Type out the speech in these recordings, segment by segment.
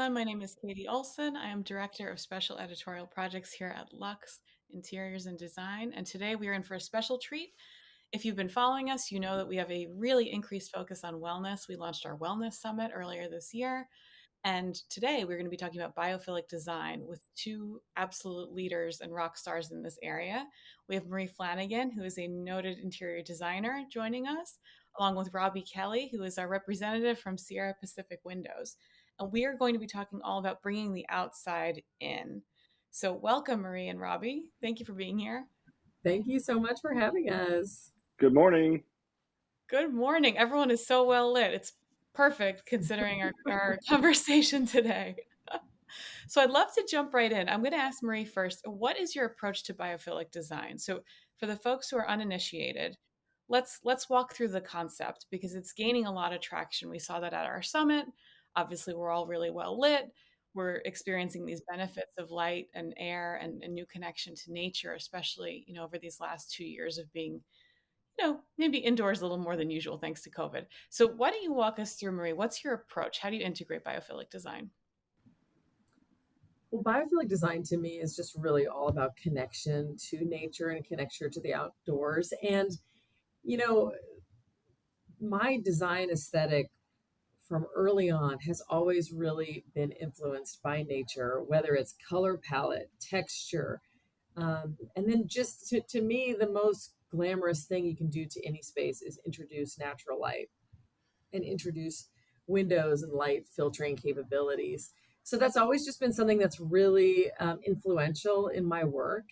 everyone. My name is Katie Olson. I am Director of Special Editorial Projects here at Luxe Interiors and Design. And today we are in for a special treat. If you've been following us, you know that we have a really increased focus on wellness. We launched our Wellness Summit earlier this year. And today we're going to be talking about biophilic design with two absolute leaders and rock stars in this area. We have Marie Flanigan, who is a noted interior designer, joining us, along with Robbie Kelley, who is our representative from Sierra Pacific Windows. And we are going to be talking all about bringing the outside in. So, welcome, Marie and Robbie. Thank you for being here. Thank you so much for having us. Good morning. Good morning. Everyone is so well lit. It's perfect considering our conversation today. So I'd love to jump right in. I'm going to ask Marie first. What is your approach to biophilic design? So for the folks who are uninitiated, let's walk through the concept because it's gaining a lot of traction. We saw that at our summit. Obviously, we're all really well lit. We're experiencing these benefits of light and air and a new connection to nature, especially over these last 2 years of being maybe indoors a little more than usual thanks to COVID. So why don't you walk us through, Marie? What's your approach? How do you integrate biophilic design? Well, biophilic design to me is just really all about connection to nature and connection to the outdoors. And, you know, my design aesthetic from early on has always really been influenced by nature, whether it's color palette, texture. And then just to me, the most glamorous thing you can do to any space is introduce natural light and introduce windows and light filtering capabilities. So that's always just been something that's really influential in my work.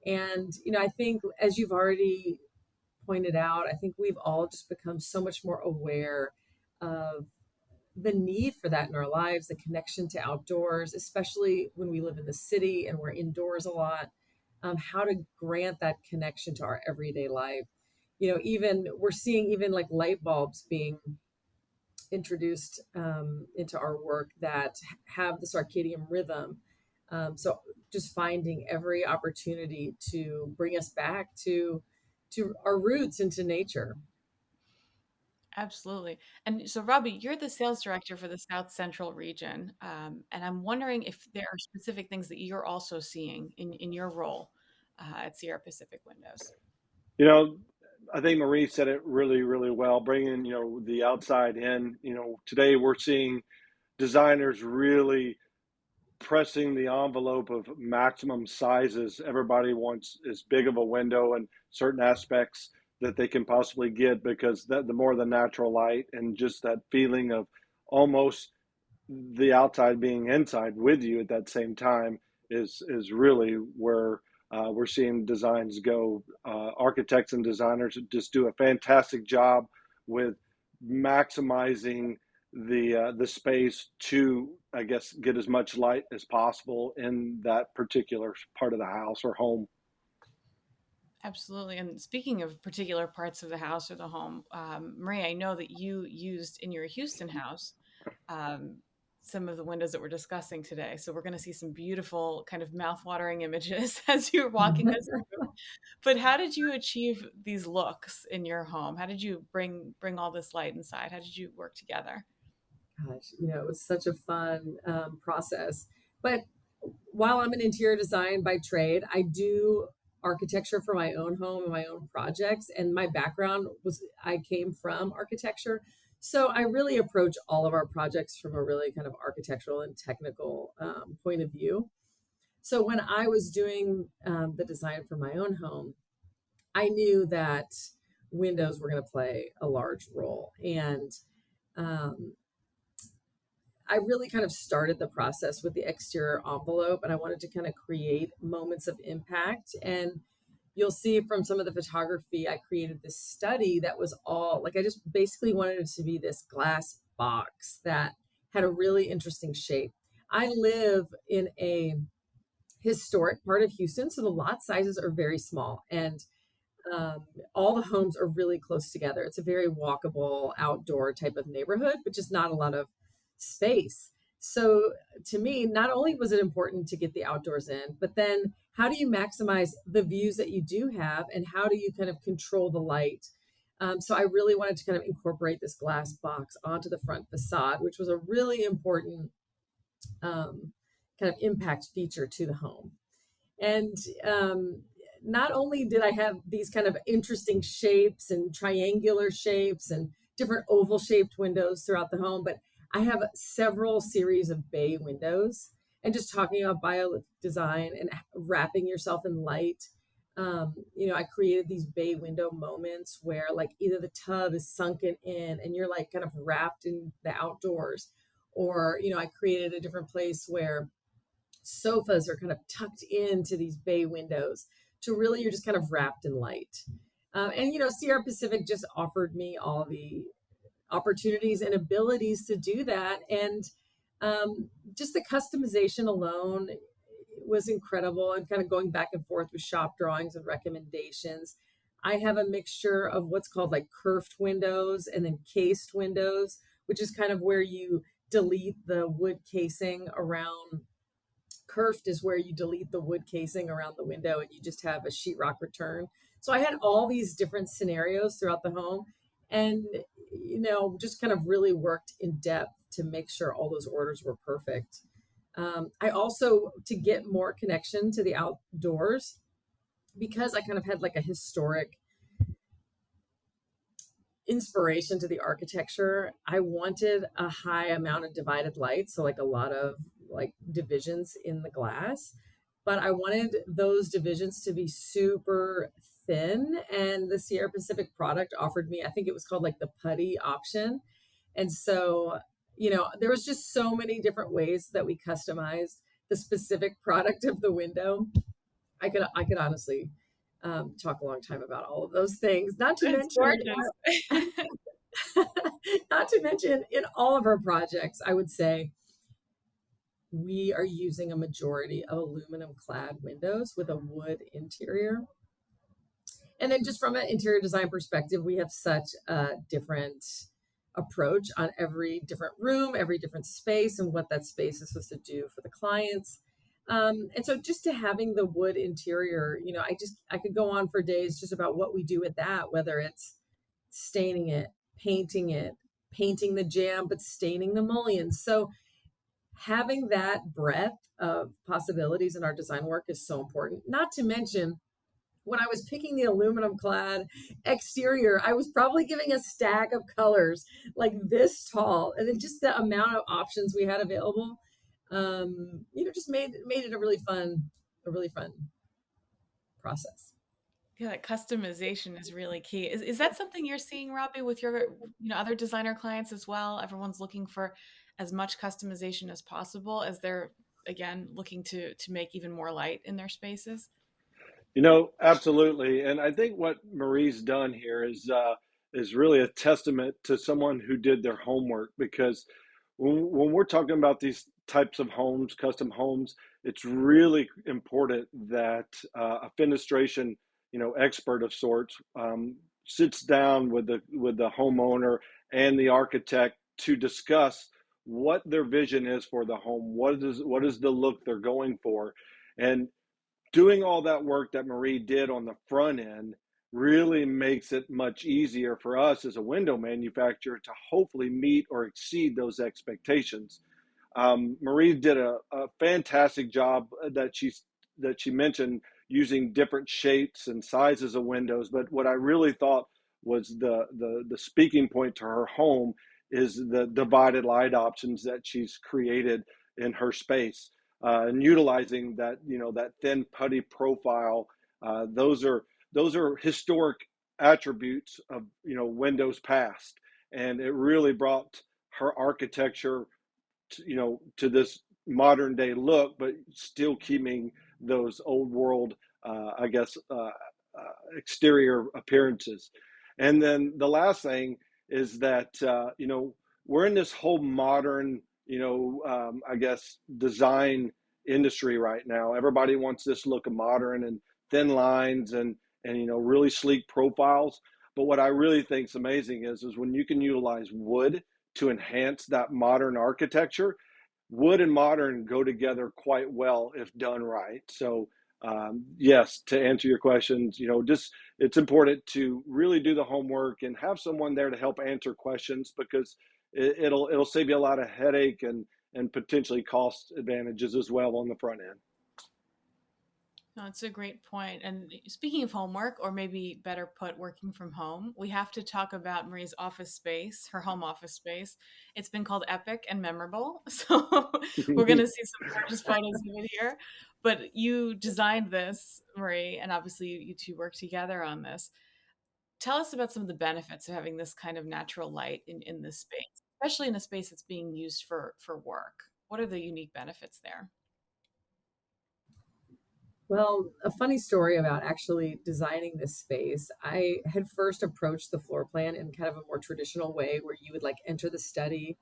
And, I think as you've already pointed out, I think we've all just become so much more aware of the need for that in our lives, the connection to outdoors, especially when we live in the city and we're indoors a lot, how to grant that connection to our everyday life. Even we're seeing even like light bulbs being introduced into our work that have the circadian rhythm. So just finding every opportunity to bring us back to our roots and to nature. Absolutely. And so, Robbie, you're the sales director for the South Central region. And I'm wondering if there are specific things that you're also seeing in your role at Sierra Pacific Windows. You know, I think Marie said it really, really well, bringing, the outside in. Today we're seeing designers really pressing the envelope of maximum sizes. Everybody wants as big of a window and certain aspects that they can possibly get because the more the natural light and just that feeling of almost the outside being inside with you at that same time is really where we're seeing designs go. Architects and designers just do a fantastic job with maximizing the space to, I guess, get as much light as possible in that particular part of the house or home. Absolutely. And speaking of particular parts of the house or the home, Marie, I know that you used in your Houston house um, some of the windows that we're discussing today. So we're going to see some beautiful kind of mouth-watering images as you're walking us through. But how did you achieve these looks in your home? How did you bring all this light inside? How did you work together? Gosh, it was such a fun process. But while I'm an interior design by trade, I do architecture for my own home and my own projects. And my background was I came from architecture. So I really approach all of our projects from a really kind of architectural and technical point of view. So when I was doing the design for my own home, I knew that windows were going to play a large role. And um, I really kind of started the process with the exterior envelope, and I wanted to kind of create moments of impact. And you'll see from some of the photography, I created this study that was all like, I just basically wanted it to be this glass box that had a really interesting shape. I live in a historic part of Houston, so the lot sizes are very small, and all the homes are really close together. It's a very walkable outdoor type of neighborhood, but just not a lot of space. So to me, not only was it important to get the outdoors in, but then how do you maximize the views that you do have and how do you kind of control the light? So I really wanted to kind of incorporate this glass box onto the front facade, which was a really important um, kind of impact feature to the home. And not only did I have these kind of interesting shapes and triangular shapes and different oval shaped windows throughout the home, but I have several series of bay windows. And just talking about bio design and wrapping yourself in light. I created these bay window moments where like either the tub is sunken in and you're like kind of wrapped in the outdoors, or, I created a different place where sofas are kind of tucked into these bay windows to really you're just kind of wrapped in light. And Sierra Pacific just offered me all the opportunities and abilities to do that, and just the customization alone was incredible. And kind of going back and forth with shop drawings and recommendations. I have a mixture of what's called like curved windows and then cased windows, which is kind of where you delete the wood casing around. Curved is where you delete the wood casing around the window and you just have a sheetrock return. So I had all these different scenarios throughout the home, and just kind of really worked in depth to make sure all those orders were perfect. I also, to get more connection to the outdoors, because I kind of had like a historic inspiration to the architecture, I wanted a high amount of divided light, so like a lot of like divisions in the glass, but I wanted those divisions to be super thin. And the Sierra Pacific product offered me, I think it was called like the putty option. And so, there was just so many different ways that we customized the specific product of the window. I could honestly talk a long time about all of those things. Not to It's mention, gorgeous. not to mention, in all of our projects, I would say we are using a majority of aluminum clad windows with a wood interior. And then just from an interior design perspective, we have such a different approach on every different room, every different space, and what that space is supposed to do for the clients. And so just to having the wood interior, I could go on for days just about what we do with that, whether it's staining it, painting the jamb, but staining the mullions. So having that breadth of possibilities in our design work is so important. Not to mention, when I was picking the aluminum clad exterior, I was probably giving a stack of colors like this tall. And then just the amount of options we had available, just made it a really fun process. Yeah, that customization is really key. Is that something you're seeing, Robbie, with your, other designer clients as well? Everyone's looking for as much customization as possible as they're, again, looking to make even more light in their spaces. Absolutely. And I think what Marie's done here is really a testament to someone who did their homework, because when we're talking about these types of homes, custom homes, it's really important that a fenestration, expert of sorts, sits down with the homeowner and the architect to discuss what their vision is for the home, what is the look they're going for, and doing all that work that Marie did on the front end really makes it much easier for us as a window manufacturer to hopefully meet or exceed those expectations. Marie did a fantastic job that she mentioned, using different shapes and sizes of windows. But what I really thought was the speaking point to her home is the divided light options that she's created in her space, and utilizing that thin putty profile. Those are historic attributes of windows past, and it really brought her architecture to this modern day look, but still keeping those old world, I guess, exterior appearances. And then the last thing is that we're in this whole modern, I guess, design industry right now. Everybody wants this look of modern and thin lines and really sleek profiles. But what I really think is amazing is when you can utilize wood to enhance that modern architecture. Wood and modern go together quite well if done right. So yes, to answer your questions, just it's important to really do the homework and have someone there to help answer questions, because it'll save you a lot of headache and potentially cost advantages as well on the front end. No, it's a great point. And speaking of homework, or maybe better put, working from home, we have to talk about Marie's office space, her home office space. It's been called epic and memorable. So we're going to see some gorgeous photos of it here. But you designed this, Marie, and obviously you two work together on this. Tell us about some of the benefits of having this kind of natural light in this space, especially in a space that's being used for work. What are the unique benefits there? Well, a funny story about actually designing this space. I had first approached the floor plan in kind of a more traditional way where you would like enter the study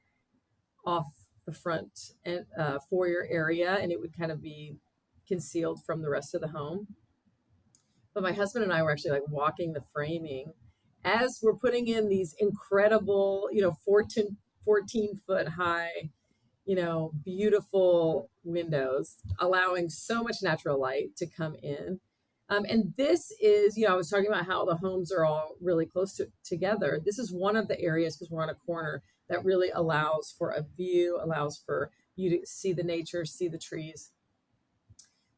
off the front and foyer area, and it would kind of be concealed from the rest of the home. But my husband and I were actually like walking the framing as we're putting in these incredible, 14-foot high, beautiful windows, allowing so much natural light to come in. And this is, I was talking about how the homes are all really close together. This is one of the areas, because we're on a corner, that really allows for a view, allows for you to see the nature, see the trees.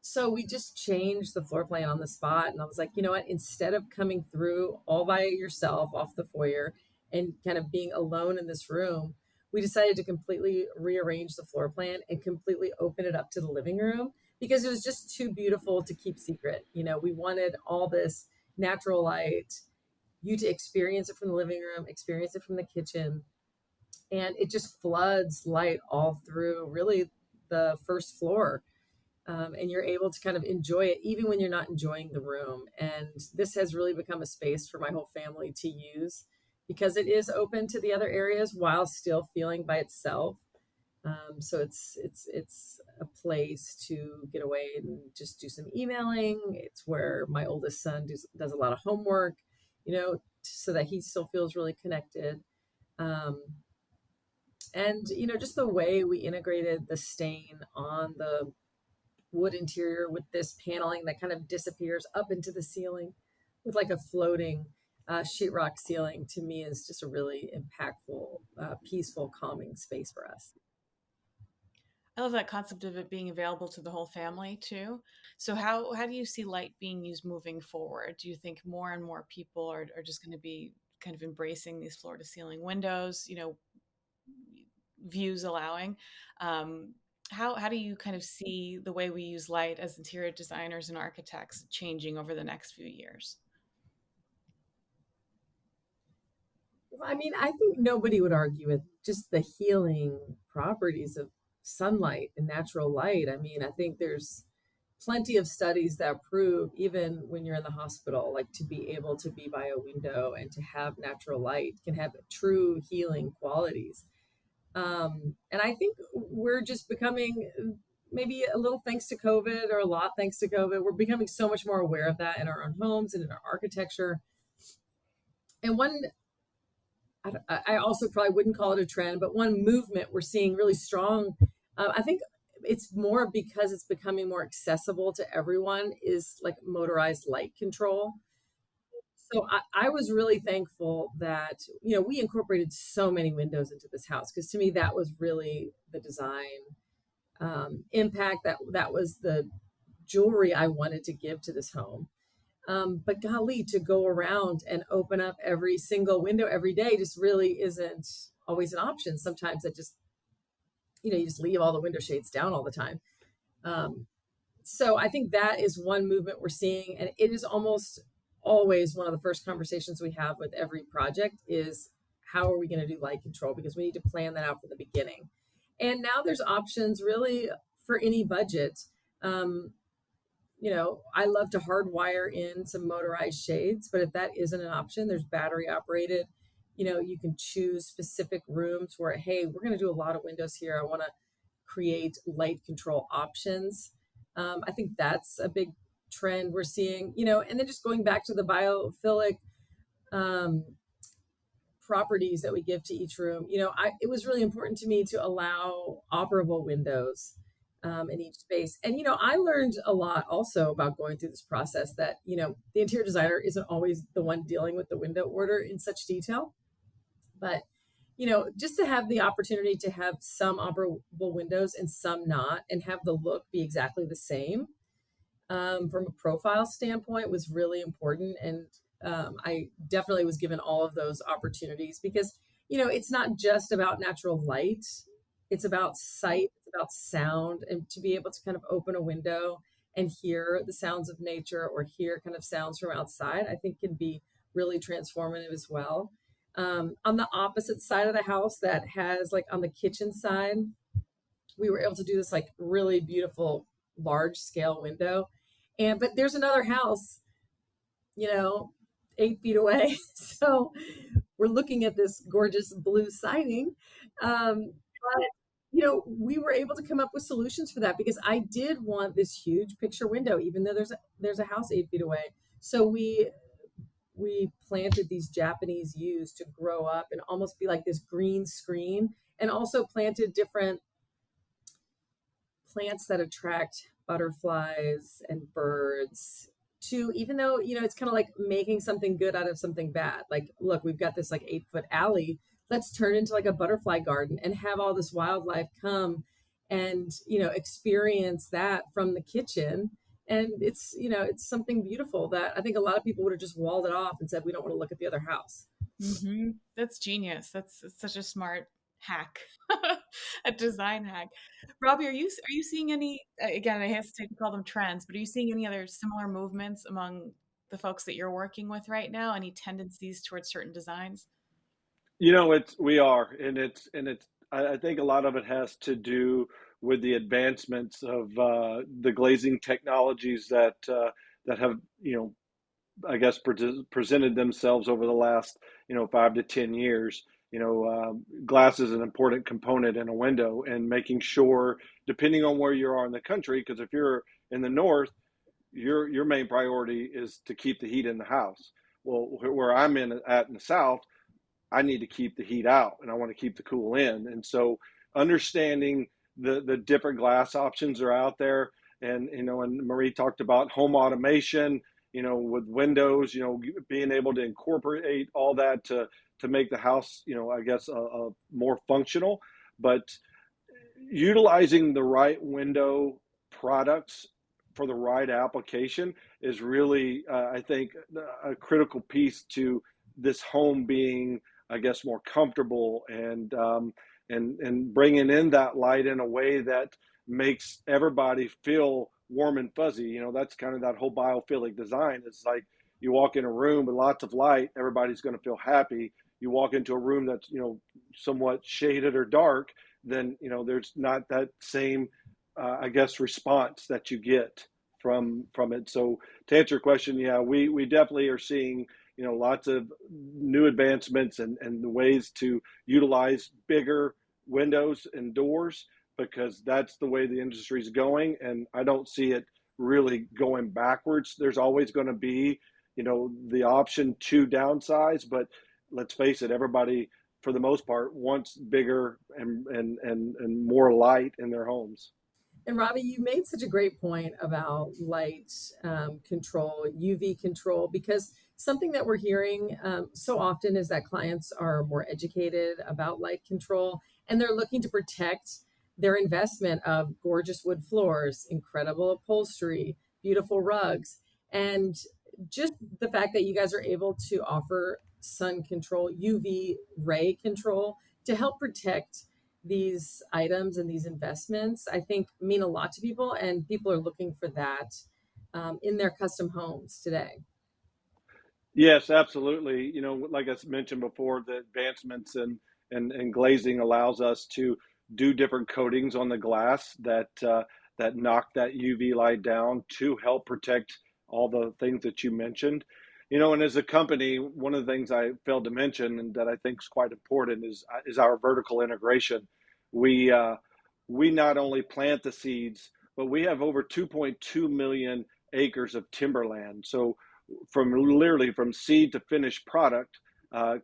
So we just changed the floor plan on the spot. And I was like, you know what, instead of coming through all by yourself off the foyer and kind of being alone in this room, we decided to completely rearrange the floor plan and completely open it up to the living room because it was just too beautiful to keep secret. We wanted all this natural light, you to experience it from the living room, experience it from the kitchen. And it just floods light all through really the first floor. And you're able to kind of enjoy it even when you're not enjoying the room. And this has really become a space for my whole family to use because it is open to the other areas while still feeling by itself. So it's a place to get away and just do some emailing. It's where my oldest son does a lot of homework, so that he still feels really connected. And just the way we integrated the stain on the wood interior with this paneling that kind of disappears up into the ceiling with like a floating sheetrock ceiling, to me is just a really impactful, peaceful, calming space for us. I love that concept of it being available to the whole family too. So how do you see light being used moving forward? Do you think more and more people are just going to be kind of embracing these floor to ceiling windows, views allowing? How do you kind of see the way we use light as interior designers and architects changing over the next few years? I mean, I think nobody would argue with just the healing properties of sunlight and natural light. I mean, I think there's plenty of studies that prove, even when you're in the hospital, like to be able to be by a window and to have natural light can have true healing qualities. And I think we're just becoming, maybe a little thanks to COVID or a lot thanks to COVID, we're becoming so much more aware of that in our own homes and in our architecture. And I also probably wouldn't call it a trend, but one movement we're seeing really strong, I think it's more because it's becoming more accessible to everyone, is like motorized light control. So I was really thankful that, we incorporated so many windows into this house, because to me, that was really the design impact, that was the jewelry I wanted to give to this home. But golly, to go around and open up every single window every day just really isn't always an option. Sometimes it just, you just leave all the window shades down all the time. So I think that is one movement we're seeing. And it is almost always one of the first conversations we have with every project is, how are we going to do light control? Because we need to plan that out from the beginning. And now there's options really for any budget. I love to hardwire in some motorized shades, but if that isn't an option, there's battery operated. You can choose specific rooms where, hey, we're going to do a lot of windows here. I want to create light control options. I think that's a big trend we're seeing, and then just going back to the biophilic properties that we give to each room. It was really important to me to allow operable windows in each space. And, I learned a lot also about going through this process that, the interior designer isn't always the one dealing with the window order in such detail. But, just to have the opportunity to have some operable windows and some not, and have the look be exactly the same, from a profile standpoint, was really important. And I definitely was given all of those opportunities because, it's not just about natural light, it's about sight, it's about sound, and to be able to kind of open a window and hear the sounds of nature or hear kind of sounds from outside, I think can be really transformative as well. On the opposite side of the house, that has like on the kitchen side, we were able to do this like really beautiful large scale window. But there's another house, you know 8 feet away. So we're looking at this gorgeous blue siding. But we were able to come up with solutions for that because I did want this huge picture window, even though there's a house 8 feet away. So we planted these Japanese yews to grow up and almost be like this green screen, and also planted different plants that attract butterflies and birds to, even though it's kind of like making something good out of something bad. Like, look, we've got this like 8 foot alley, let's turn into like a butterfly garden and have all this wildlife come and experience that from the kitchen. And it's something beautiful that I think a lot of people would have just walled it off and said, we don't want to look at the other house. That's genius. That's such a smart hack, a design hack. Robbie, are you seeing any? Again, I hesitate to call them trends, but are you seeing any other similar movements among the folks that you're working with right now? Any tendencies towards certain designs? It's we are, and it's. I think a lot of it has to do with the advancements of the glazing technologies that have I guess presented themselves over the last 5 to 10 years. Glass is an important component in a window, and making sure, depending on where you are in the country, because if you're in the north, your main priority is to keep the heat in the house. Well, where I'm in the south, I need to keep the heat out and I want to keep the cool in. And so understanding the different glass options are out there. And Marie talked about home automation, with windows, being able to incorporate all that to make the house, I guess, a more functional. But utilizing the right window products for the right application is really, I think, a critical piece to this home being, I guess, more comfortable, and bringing in that light in a way that makes everybody feel warm and fuzzy. That's kind of that whole biophilic design. It's like you walk in a room with lots of light, everybody's going to feel happy. You walk into a room that's somewhat shaded or dark, then there's not that same I guess response that you get from it. So to answer your question, yeah, we definitely are seeing lots of new advancements and the ways to utilize bigger windows and doors, because that's the way the industry is going, and I don't see it really going backwards. There's always going to be the option to downsize, but let's face it, everybody for the most part wants bigger and more light in their homes. And Robbie, you made such a great point about light control, UV control, because something that we're hearing so often is that clients are more educated about light control, and they're looking to protect their investment of gorgeous wood floors, incredible upholstery, beautiful rugs. And just the fact that you guys are able to offer sun control, UV ray control to help protect these items and these investments, I think mean a lot to people, and people are looking for that in their custom homes today. Yes, absolutely. Like I mentioned before, the advancements and glazing allows us to do different coatings on the glass that knock that UV light down to help protect all the things that you mentioned. And as a company, one of the things I failed to mention and that I think is quite important is our vertical integration. We uh, we not only plant the seeds, but we have over 2.2 million acres of timberland. So from literally from seed to finished product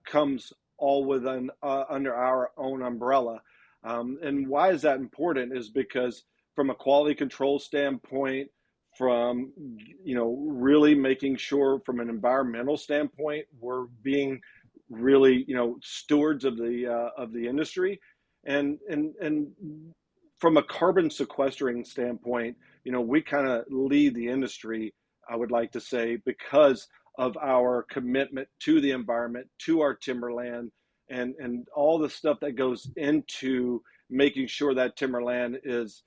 comes all within under our own umbrella. And why is that important? Is because from a quality control standpoint, from really making sure from an environmental standpoint, we're being really, stewards of the industry, and from a carbon sequestering standpoint, we kind of lead the industry, I would like to say, because of our commitment to the environment, to our timberland, and all the stuff that goes into making sure that timberland is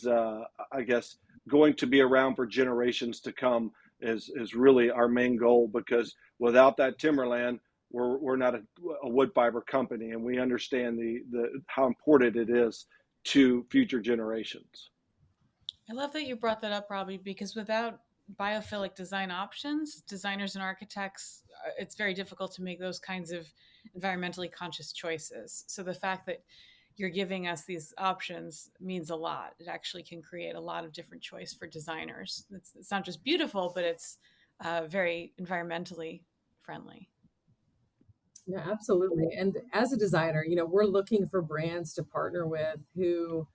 I guess going to be around for generations to come is really our main goal, because without that timberland, we're not a wood fiber company, and we understand the how important it is to future generations. I love that you brought that up, Robbie, because without biophilic design options, designers and architects, it's very difficult to make those kinds of environmentally conscious choices. So the fact that you're giving us these options means a lot. It actually can create a lot of different choice for designers. It's not just beautiful, but it's very environmentally friendly. Yeah, absolutely. And as a designer, we're looking for brands to partner with who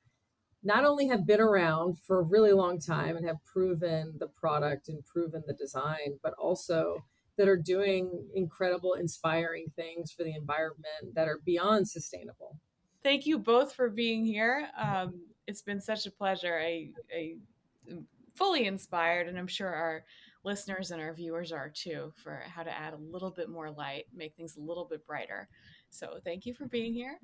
not only have been around for a really long time and have proven the product and proven the design, but also that are doing incredible, inspiring things for the environment that are beyond sustainable. Thank you both for being here. It's been such a pleasure. Am fully inspired, and I'm sure our listeners and our viewers are too, for how to add a little bit more light, make things a little bit brighter. So thank you for being here.